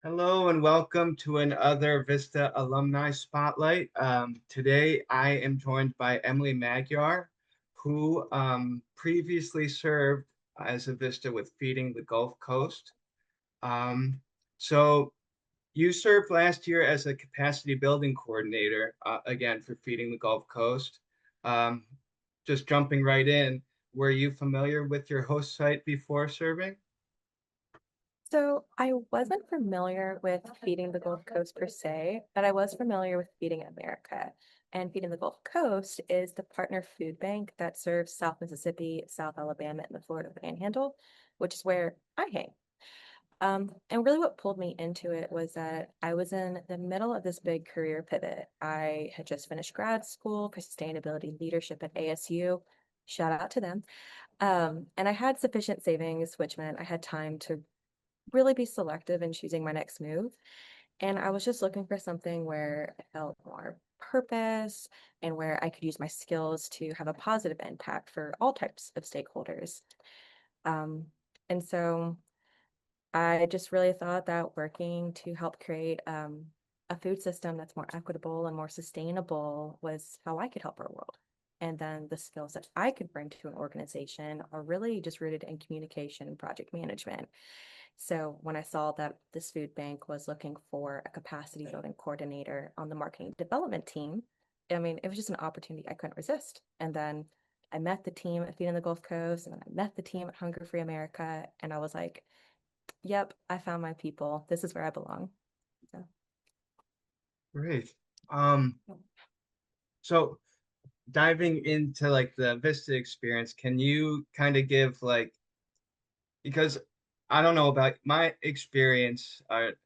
Hello and welcome to another Vista Alumni Spotlight. Today I am joined by Emily Magyar, who previously served as a Vista with Feeding the Gulf Coast. Um, so you served last year as a capacity building coordinator, again for Feeding the Gulf Coast. Um, just jumping right in, were you familiar with your host site before serving? So I wasn't familiar with Feeding the Gulf Coast per se, but I was familiar with Feeding America. And Feeding the Gulf Coast is the partner food bank that serves South Mississippi, South Alabama, and the Florida Panhandle, which is where I hang. And really what pulled me into it was that I was in the middle of this big career pivot. I had just finished grad school for sustainability leadership at ASU. Shout out to them. And I had sufficient savings, which meant I had time to really be selective in choosing my next move. And I was just looking for something where I felt more purpose and where I could use my skills to have a positive impact for all types of stakeholders. Um, and so I just really thought that working to help create a food system that's more equitable and more sustainable was how I could help our world. And then the skills that I could bring to an organization are really just rooted in communication and project management. So when I saw that this food bank was looking for a capacity building coordinator on the marketing development team, I mean, it was just an opportunity I couldn't resist. And then I met the team at Feeding the Gulf Coast, and then I met the team at Hunger Free America, and I was like, yep, I found my people. This is where I belong. So, Great. Um, so diving into like the Vista experience, can you kind of give like because I don't know about my experience and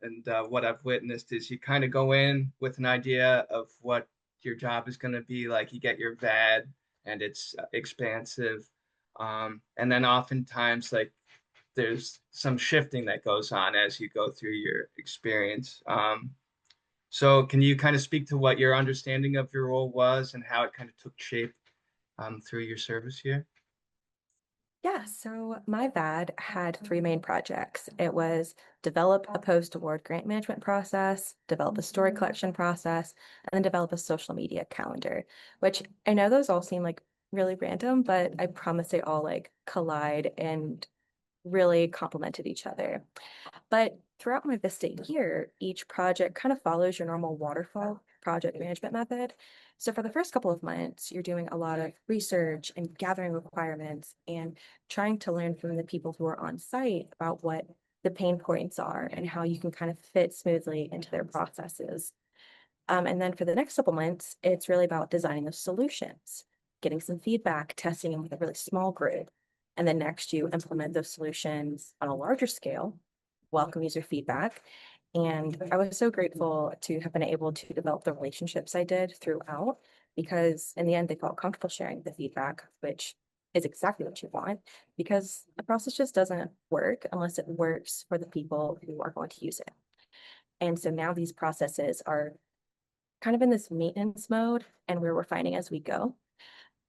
what I've witnessed is you kind of go in with an idea of what your job is going to be like. You get your VAD and it's expansive, and then oftentimes like there's some shifting that goes on as you go through your experience. So can you kind of speak to what your understanding of your role was and how it kind of took shape through your service here? yeah, so my VAD had three main projects. It was develop a post-award grant management process, develop a story collection process, and then develop a social media calendar, which I know those all seem like really random, but I promise they all like collide and really complemented each other. But throughout my Vista year, each project kind of follows your normal waterfall project management method. So for the first couple of months, you're doing a lot of research and gathering requirements and trying to learn from the people who are on site about what the pain points are and how you can kind of fit smoothly into their processes. And then for the next couple months, it's really about designing those solutions, getting some feedback, testing them with a really small group. And then next, you implement those solutions on a larger scale, welcome user feedback. And I was so grateful to have been able to develop the relationships I did throughout, because in the end, they felt comfortable sharing the feedback, which is exactly what you want, because the process just doesn't work unless it works for the people who are going to use it. And so now these processes are kind of in this maintenance mode and we're refining as we go.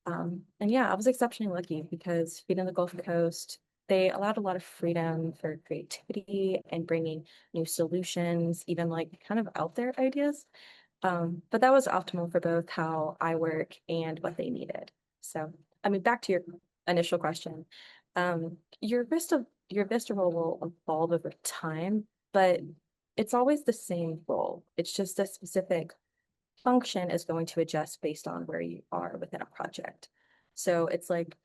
And yeah, I was exceptionally lucky because Feeding the Gulf Coast, they allowed a lot of freedom for creativity and bringing new solutions, even like kind of out there ideas. But that was optimal for both how I work and what they needed. So, I mean, back to your initial question, your Vista role will evolve over time, but it's always the same role. It's just a specific function is going to adjust based on where you are within a project. So it's like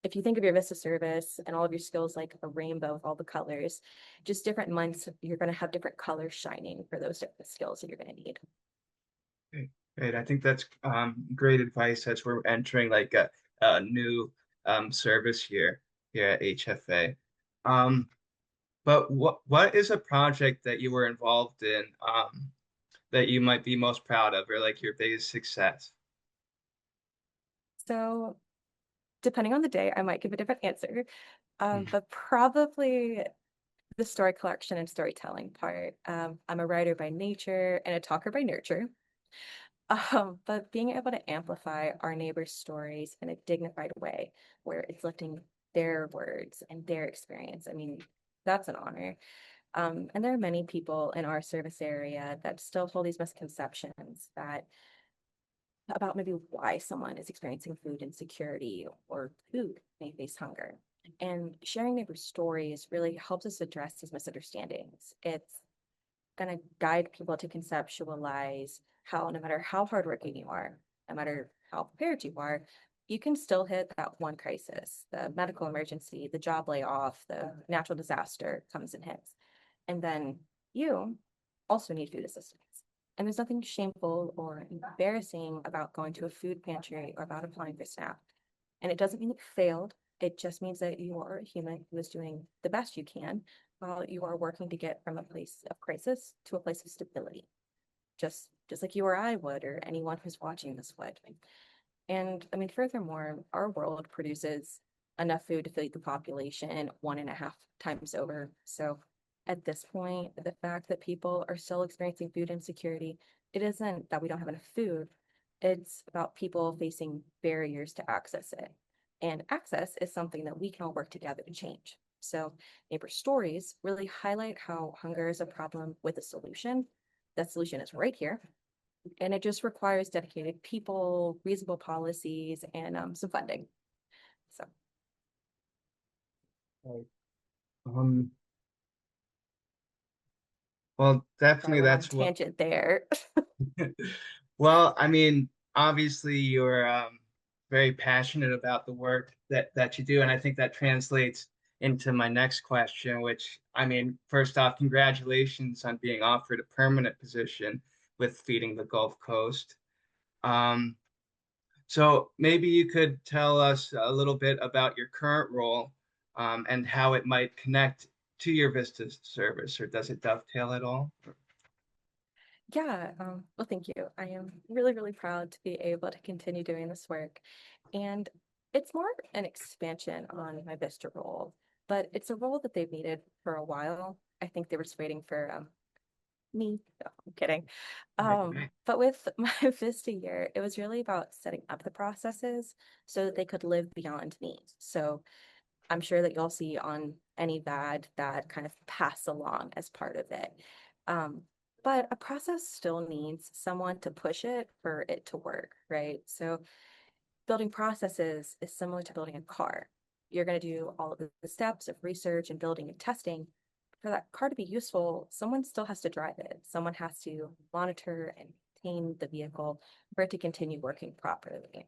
if you think of your Vista service and all of your skills like a rainbow with all the colors, just different months, you're going to have different colors shining for those different skills that you're going to need. Great. Great. I think that's great advice as we're entering like a new service here at HFA. Um, but what is a project that you were involved in that you might be most proud of or like your biggest success? So depending on the day, I might give a different answer. Mhm. But probably the story collection and storytelling part. I'm a writer by nature and a talker by nurture. But being able to amplify our neighbors' stories in a dignified way, where it's lifting their words and their experience, I mean, that's an honor. And there are many people in our service area that still hold these misconceptions that about maybe why someone is experiencing food insecurity or who may face hunger. And sharing neighbor stories really helps us address these misunderstandings. It's going to guide people to conceptualize how, no matter how hardworking you are, no matter how prepared you are, you can still hit that one crisis, the medical emergency, the job layoff, the natural disaster comes and hits. And then you also need food assistance. And there's nothing shameful or embarrassing about going to a food pantry or about applying for SNAP. And it doesn't mean that you failed. It just means that you are a human who is doing the best you can while you are working to get from a place of crisis to a place of stability, just like you or I would, or anyone who's watching this would. And I mean, furthermore, our world produces enough food to feed the population 1.5 times over. So at this point, the fact that people are still experiencing food insecurity, it isn't that we don't have enough food. It's about people facing barriers to access it. And access is something that we can all work together to change. So neighbor stories really highlight how hunger is a problem with a solution. That solution is right here, and it just requires dedicated people, reasonable policies, and some funding. So Right. Um, well, sorry, I definitely went on a that's what. tangent there. Well, I mean, obviously you're very passionate about the work that you do, and I think that translates into my next question, which I mean, first off, congratulations on being offered a permanent position with Feeding the Gulf Coast. Um, so maybe you could tell us a little bit about your current role, and how it might connect to your Vista service, or does it dovetail at all? Yeah, well, thank you. I am really, really proud to be able to continue doing this work. And it's more an expansion on my Vista role, but it's a role that they've needed for a while. I think they were just waiting for me. No, I'm kidding. Right, right. But with my Vista year, it was really about setting up the processes so that they could live beyond me. So I'm sure that you'll see on any VAD that kind of pass along as part of it. Um, but a process still needs someone to push it for it to work, right? So building processes is similar to building a car. You're going to do all of the steps of research and building and testing. For that car to be useful, someone still has to drive it. Someone has to monitor and maintain the vehicle for it to continue working properly.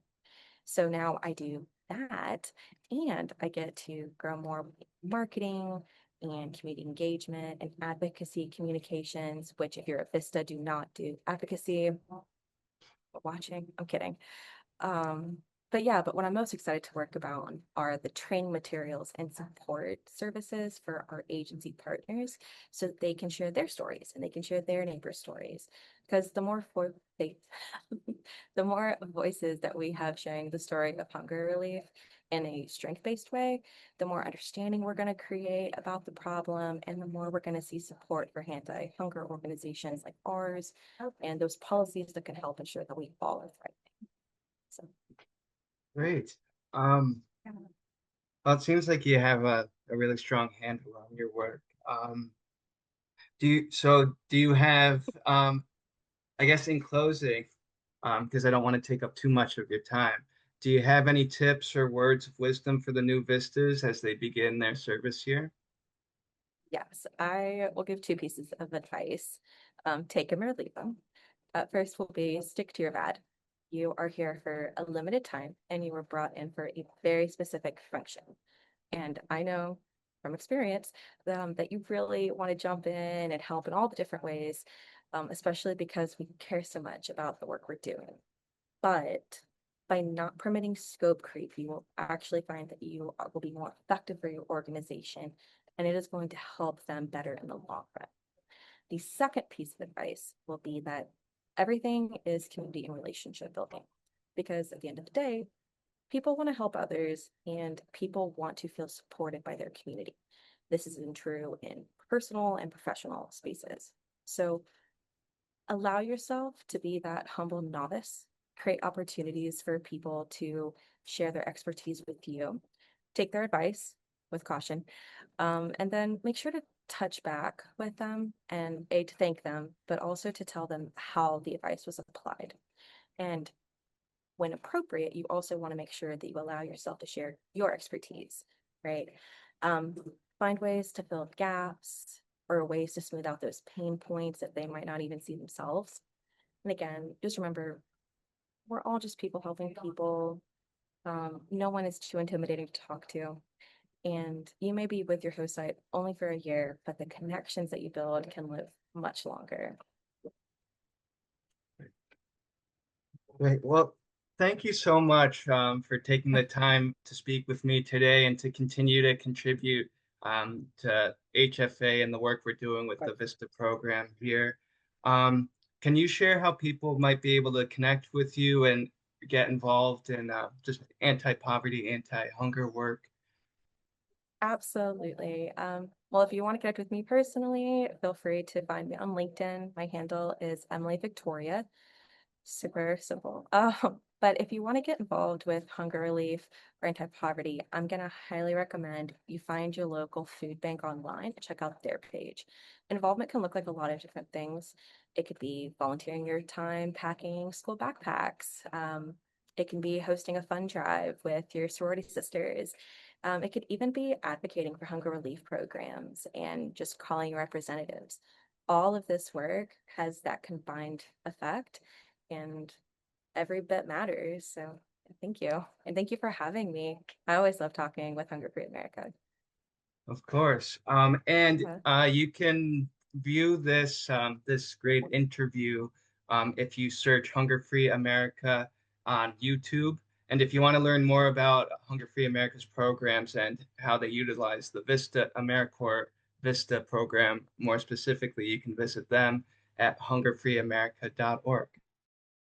So now I do that, and I get to grow more marketing and community engagement and advocacy communications, which if you're a Vista, do not do advocacy. Watching, I'm kidding. Um, but yeah, but what I'm most excited to work about are the training materials and support services for our agency partners so that they can share their stories and they can share their neighbor stories. Because the more for they the more voices that we have sharing the story of hunger relief in a strength-based way, the more understanding we're going to create about the problem and the more we're going to see support for anti-hunger organizations like ours and those policies that can help ensure that we all are thriving. So Great. yeah. Well, it seems like you have a really strong handle on your work. Do you have, I guess in closing, because I don't want to take up too much of your time, do you have any tips or words of wisdom for the new Vistas as they begin their service here? Yes, I will give two pieces of advice. Take them or leave them. First will be stick to your VAD. You are here for a limited time and you were brought in for a very specific function. And I know from experience that you really want to jump in and help in all the different ways, especially because we care so much about the work we're doing. But by not permitting scope creep, you will actually find that you will be more effective for your organization and it is going to help them better in the long run. The second piece of advice will be that everything is community and relationship building because at the end of the day, people want to help others and people want to feel supported by their community. This is true in personal and professional spaces. So allow yourself to be that humble novice, create opportunities for people to share their expertise with you, take their advice with caution, and then make sure to touch back with them and A, to thank them, but also to tell them how the advice was applied. And when appropriate, you also want to make sure that you allow yourself to share your expertise, right? Um, find ways to fill gaps or ways to smooth out those pain points that they might not even see themselves. And again, just remember, we're all just people helping people. No one is too intimidating to talk to. And you may be with your host site only for a year, but the connections that you build can live much longer. Great. Well, thank you so much for taking the time to speak with me today and to continue to contribute to HFA and the work we're doing with the VISTA program here. Um, can you share how people might be able to connect with you and get involved in just anti-poverty, anti-hunger work? Absolutely. Well, if you want to connect with me personally, feel free to find me on LinkedIn. My handle is Emily Victoria. Super simple. But if you want to get involved with hunger relief or anti-poverty, I'm going to highly recommend you find your local food bank online and check out their page. Involvement can look like a lot of different things. It could be volunteering your time packing school backpacks. It can be hosting a fun drive with your sorority sisters. It could even be advocating for hunger relief programs and just calling your representatives. All of this work has that combined effect, and every bit matters. So thank you. And thank you for having me. I always love talking with Hunger Free America. Of course. And Uh, you can view this great interview if you search Hunger Free America on YouTube. And if you want to learn more about Hunger Free America's programs and how they utilize the VISTA AmeriCorps VISTA program more specifically, you can visit them at hungerfreeamerica.org.